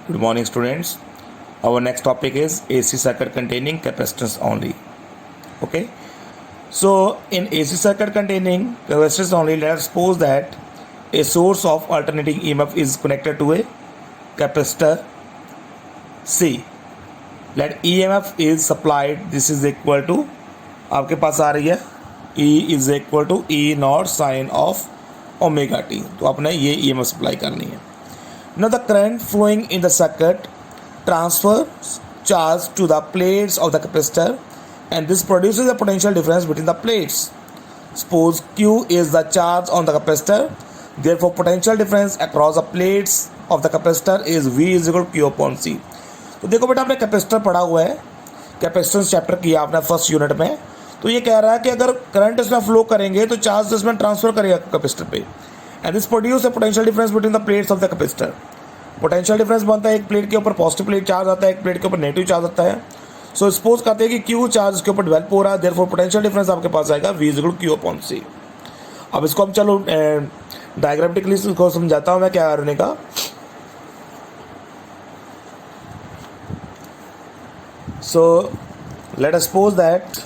Good morning, students. Our next topic is AC circuit containing capacitance only. Okay. So, in AC circuit containing capacitance only, let us suppose that a source of alternating EMF is connected to a capacitor C. Let EMF is supplied. This is equal to आपके पास आ रही है E is equal to E naught sin of omega t. तो आपने ये EMF supply करनी है. Now the current flowing in the circuit transfers charge to the plates of the capacitor and this produces a potential difference between the plates. Suppose Q is the charge on the capacitor, therefore potential difference across the plates of the capacitor is V is equal to Q upon C. तो देखो बेटा आपने capacitor पढ़ा हुआ है, capacitance chapter किया आपने first unit में. तो ये कह रहा है कि अगर करंट इसमें फ्लो करेंगे तो चार्ज इसमें ट्रांसफर करेगा कैपेसिटर पे and this produce a potential difference between the plates of the capacitor. Potential difference बनता है एक प्लेट के ऊपर पॉजिटिव प्लेट चार्ज आता है, एक प्लेट के ऊपर नेगेटिव चार्ज आता है. सो सपोज कहते हैं कि क्यू चार्ज के ऊपर डेवलप हो रहा है, देयरफॉर पोटेंशियल डिफरेंस आपके पास आएगा V is equal to Q upon C. अब इसको हम चलो डायग्रामेटिकली इसको समझाता हूँ मैं क्या करने का. So let us suppose that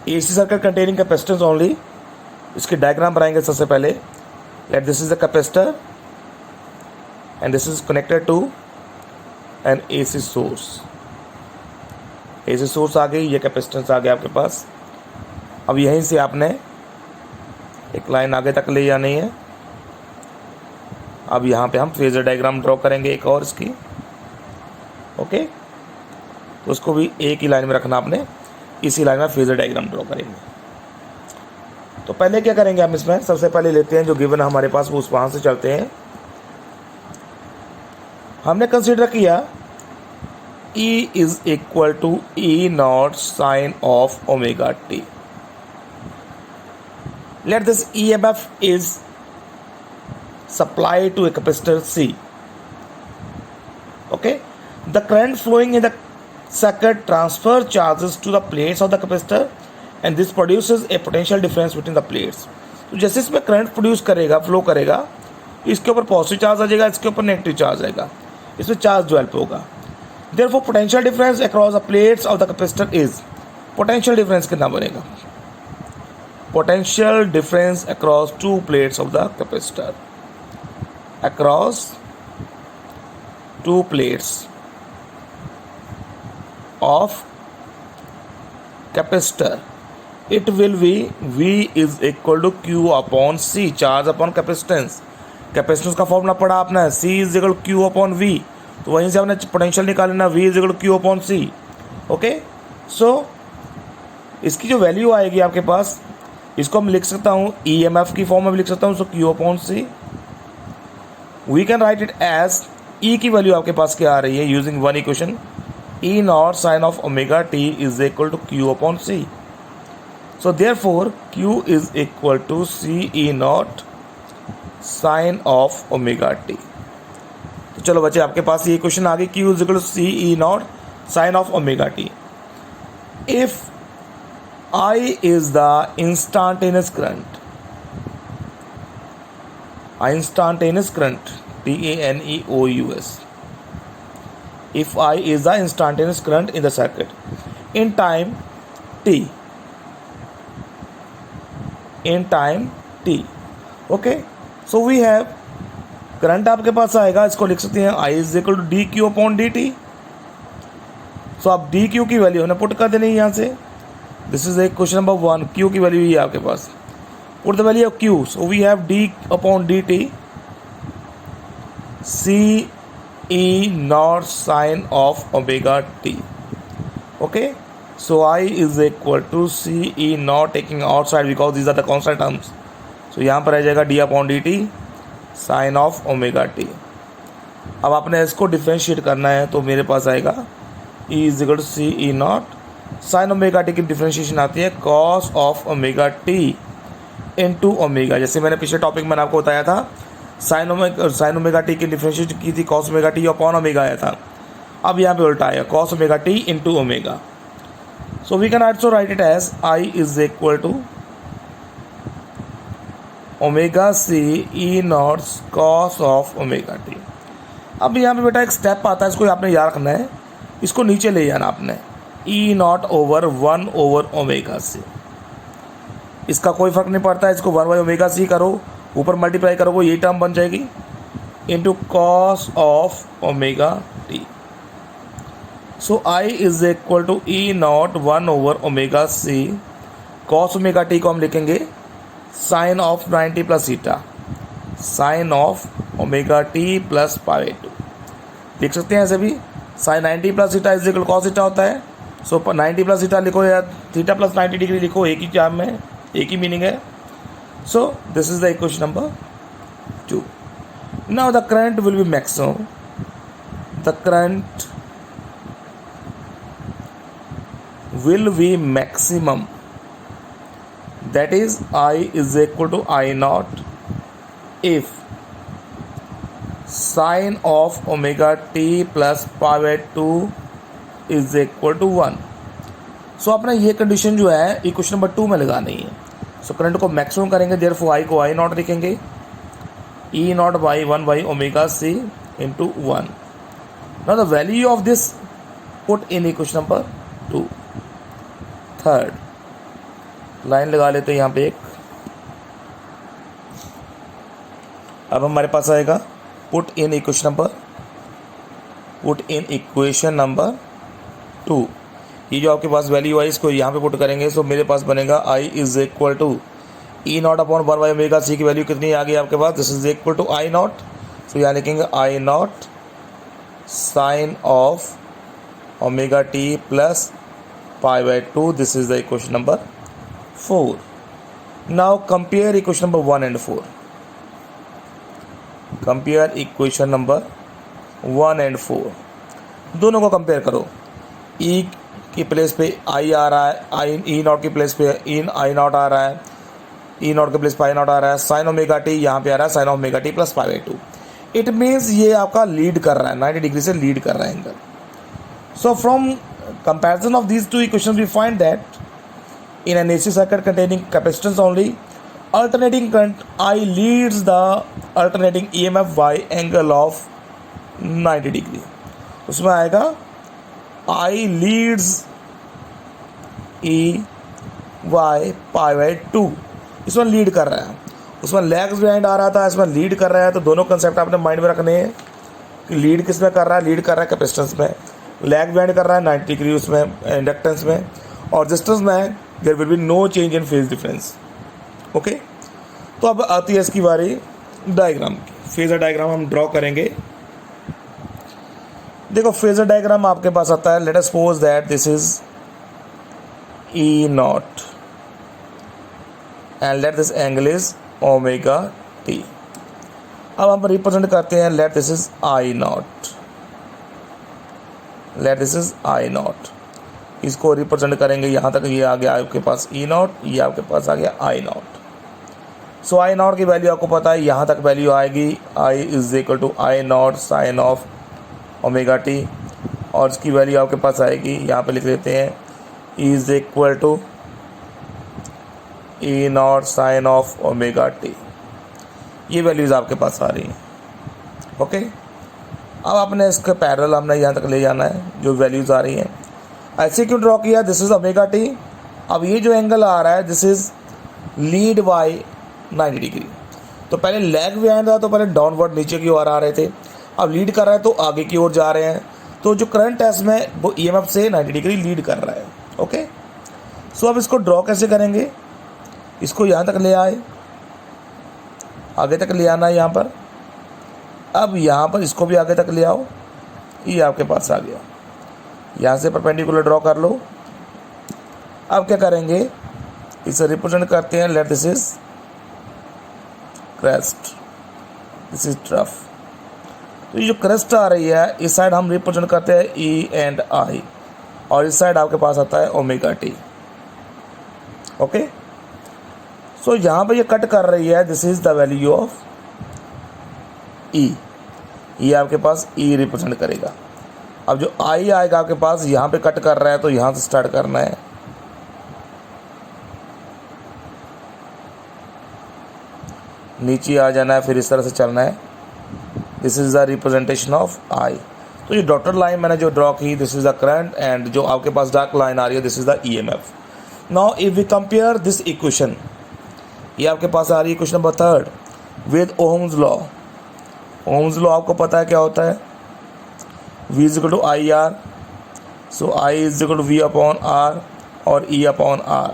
AC circuit containing capacitance only. इसकी डायग्राम बनाएंगे सबसे पहले. Let this is the capacitor and this is connected to an AC source. AC source आ गई, ये कैपेसिटेंस आ गया आपके पास. अब यहीं से आपने एक लाइन आगे तक ले जानी है. अब यहाँ पे हम फेजर डायग्राम ड्रॉ करेंगे एक और इसकी. ओके, तो उसको भी एक ही लाइन में रखना आपने. इसी लाइन में फेजर डायग्राम ड्रॉ करेंगे. तो पहले क्या करेंगे हम इसमें, सबसे पहले लेते हैं जो गिवन हमारे पास वो वहाँ से चलते हैं. हमने कंसीडर किया E is equal to E nought sine of omega t. Let this EMF is supplied to a capacitor C. Okay, the current flowing in the circuit transfer charges to the plates of the capacitor and this produces a potential difference between the plates. तो जैसे इसमें current produce करेगा, flow करेगा, इसके ऊपर positive charge आ जाएगा, इसके ऊपर नेगेटिव चार्ज आएगा, इसमें चार्ज डेवलप होगा. Therefore potential difference across the plates of the capacitor is, potential difference कितना बनेगा? Potential difference across two plates of the capacitor, across two plates of capacitor, it will be V is equal to Q upon C, charge upon capacitance. Capacitance का formula पढ़ा आपने, C is equal to Q upon V. तो वहीं से आपने potential निकालना, V is equal to Q upon C. Okay, so इसकी जो वैल्यू आएगी आपके पास, इसको हम लिख सकता हूँ EMF की फॉर्म में भी लिख सकता हूँ, so Q upon C. We can write it as E की वैल्यू आपके पास क्या आ रही है using one equation, E nought sine of omega t is equal to Q upon C. So therefore Q is equal to C E nought sine of omega t. तो चलो बच्चे आपके पास ये इक्वेशन आ गई, Q is equal to C E nought sine of omega t. If I is the instantaneous current, instantaneous current, TANEOUS. If I is the instantaneous current in the circuit in time t, in time t. Okay, so we have current आपके पास आएगा, इसको लिख सकते हैं I is equal to dq upon dt. so आप dq की value हमने पुट कर देनी है यहाँ से. दिस इज एक क्वेश्चन नंबर 1. q की वैल्यू ये आपके पास, put the value of Q. So we have d upon dt C E naught sine of omega t. Okay, so I is equal to C E naught taking outside because these are the constant terms. So यहाँ पर आ जाएगा d upon dt sin of omega t. अब आपने इसको differentiate करना है तो मेरे पास आएगा E is equal to C E naught sin omega t की डिफरेंशिएशन आती है cos of omega t into omega. जैसे मैंने पिछले टॉपिक में आपको बताया था, साइन ओमेगा टी की डिफरेंशिएट की थी, cos omega t upon omega आया था. अब यहाँ पे उल्टा आया, cos omega t into omega. So we can also write it as I is equal to omega C E nought cos of omega t. अब यहाँ पे बेटा एक स्टेप आता है, इसको आपने याद रखना है, इसको नीचे ले जाना आपने, E naught over 1 over omega C. इसका कोई फर्क नहीं पड़ता है, इसको 1 बाई ओमेगा सी करो, ऊपर मल्टीप्लाई करोगे ये टर्म बन जाएगी into cos of omega T. So I is equal to E naught 1 over omega C, cos omega T को हम लिखेंगे sine of 90 plus eta, sine of omega T plus pi 2 लिख सकते हैं ऐसे भी। Sine 90 plus eta is equal cos eta होता है। सो 90 प्लस ईटा लिखो या थीटा प्लस 90 डिग्री लिखो, एक ही टर्म में एक ही मीनिंग है। So this is the equation number 2. Now the current will be maximum. The current will be maximum. That is I is equal to I naught if sine of omega t plus pi by 2 is equal to 1. सो अपना ये condition जो है equation number 2 में लगानी है। So current को maximum करेंगे, therefore I को आई नॉट लिखेंगे, E naught by 1 by omega C into 1. Now the value of this put in equation number 2. Third line लगा लेते हैं यहाँ पे एक। अब हमारे पास आएगा पुट इन इक्वेशन नंबर 2. ये जो आपके पास वैल्यू आई इसको यहाँ पे पुट करेंगे। सो मेरे पास बनेगा I is equal to E naught upon 1 by omega C की वैल्यू कितनी आ गई आपके पास, this is equal to I naught. So यहाँ लिखेंगे I naught sine of omega T plus pi by 2. This is the equation number 4. Now compare equation number 1 and 4. Compare equation number 1 and 4, दोनों को compare करो। ई की place पे आई आ रहा है, आई ई not की प्लेस पे इन आई नॉट आ रहा है, ई नॉट के प्लेस पाई नॉट आ रहा है, साइन ओमेगा टी यहाँ पे आ रहा है sign omega T plus pi by 2. It means ये आपका लीड कर रहा है, 90 डिग्री से लीड कर रहा है angle. So from comparison of these two equations we find that in an AC circuit containing capacitance only, alternating current I leads the alternating EMF by angle of 90 degree. उसमें आएगा I leads E y pi by 2. इसमें lead कर रहा है, उसमें lags behind आ रहा था, इसमें लीड कर रहा है. तो दोनों कंसेप्ट आपने माइंड में रखने हैं कि लीड किस में कर रहा है, लीड कर रहा है कैपेसिटेंस में, लैग बिहाइंड कर रहा है 90 डिग्री उसमें इंडक्टेंस में, और रेजिस्टेंस में there will be no change in phase difference. Okay, तो अब आती है इसकी बारी डायग्राम की. फेजर डायग्राम हम ड्रॉ करेंगे. देखो फेजर डायग्राम आपके पास आता है, late us suppose that this is E not and let this angle is omega t. अब हम रिप्रेजेंट करते हैं, late this is I not, late this is I not. इसको रिप्रेजेंट करेंगे यहाँ तक, ये आ गया आपके पास ई नॉट, ये आपके पास आ गया I naught. So I naught की वैल्यू आपको पता है, यहाँ तक वैल्यू आएगी I is equal to I naught sine of omega T, और इसकी वैल्यू आपके पास आएगी, यहाँ पे लिख देते हैं E is equal to E nought sine of omega t. ये वैल्यूज़ आपके पास आ रही हैं. ओके, अब आपने इसके पैरेलल हमने यहाँ तक ले जाना है जो वैल्यूज़ आ रही हैं. ऐसे क्यों ड्रॉ किया, दिस इज़ ओमेगा टी. अब ये जो एंगल आ रहा है this is lead by 90 degree. तो पहले लैग बिहाइंड था, तो पहले डाउनवर्ड नीचे की ओर आ रहे थे, अब लीड कर रहा है तो आगे की ओर जा रहे हैं. तो जो करंट है इसमें वो ईएमएफ से 90 डिग्री लीड कर रहा है. ओके, सो अब इसको ड्रॉ कैसे करेंगे, इसको यहाँ तक ले आए, आगे तक ले आना है यहाँ पर. अब यहाँ पर इसको भी आगे तक ले आओ, ये आपके पास आ गया. यहाँ से परपेंडिकुलर ड्रॉ कर लो. अब क्या करेंगे, इसे रिप्रेजेंट करते हैं, late this is crest, this is trough. तो ये जो क्रेस्ट आ रही है इस साइड हम रिप्रेजेंट करते हैं ई एंड आई, और इस साइड आपके पास आता है ओमेगा टी. ओके, सो यहाँ पे ये कट कर रही है, this is the value of E. ये आपके पास ई रिप्रेजेंट करेगा. अब जो आई आएगा आपके पास यहाँ पे कट कर रहा है, तो यहाँ से स्टार्ट करना है. नीचे आ जाना है, फिर इस तरह से चलना है। This is the representation of I. तो ये डॉटेड लाइन मैंने जो ड्रॉ की, this is the current, and जो आपके पास डार्क लाइन आ रही है, this is the EMF। Now if we compare this equation, ये आपके पास आ रही है question number 3 with Ohm's law. Ohm's law आपको पता है क्या होता है, V is equal to IR, so I is equal to V upon R और E अपॉन R।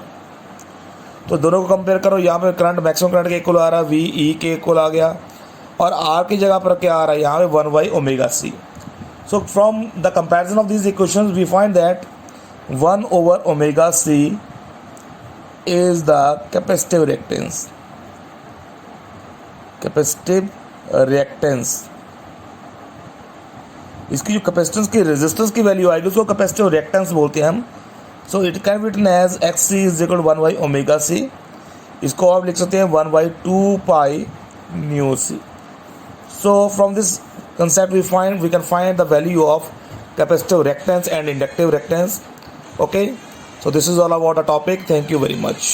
तो दोनों को कंपेयर करो, यहाँ पे करंट मैक्सिमम करंट के इक्वल आ रहा है, V E के इक्वल आ गया, और R की जगह पर क्या आ रहा है, यहाँ पे 1/ωc। So from the comparison of these equations we find that 1/ωc is the capacitive reactance। Capacitive reactance, इसकी जो कैपेसिटेंस की रेजिस्टेंस की वैल्यू आएगी उसको कैपेसिटिव रिएक्टेंस बोलते हैं हम। So it can be written as XC is equal 1/ωc। इसको आप लिख सकते हैं 1/2πμc। So from this concept we can find the value of capacitive reactance and inductive reactance. Okay, so this is all about the topic. Thank you very much.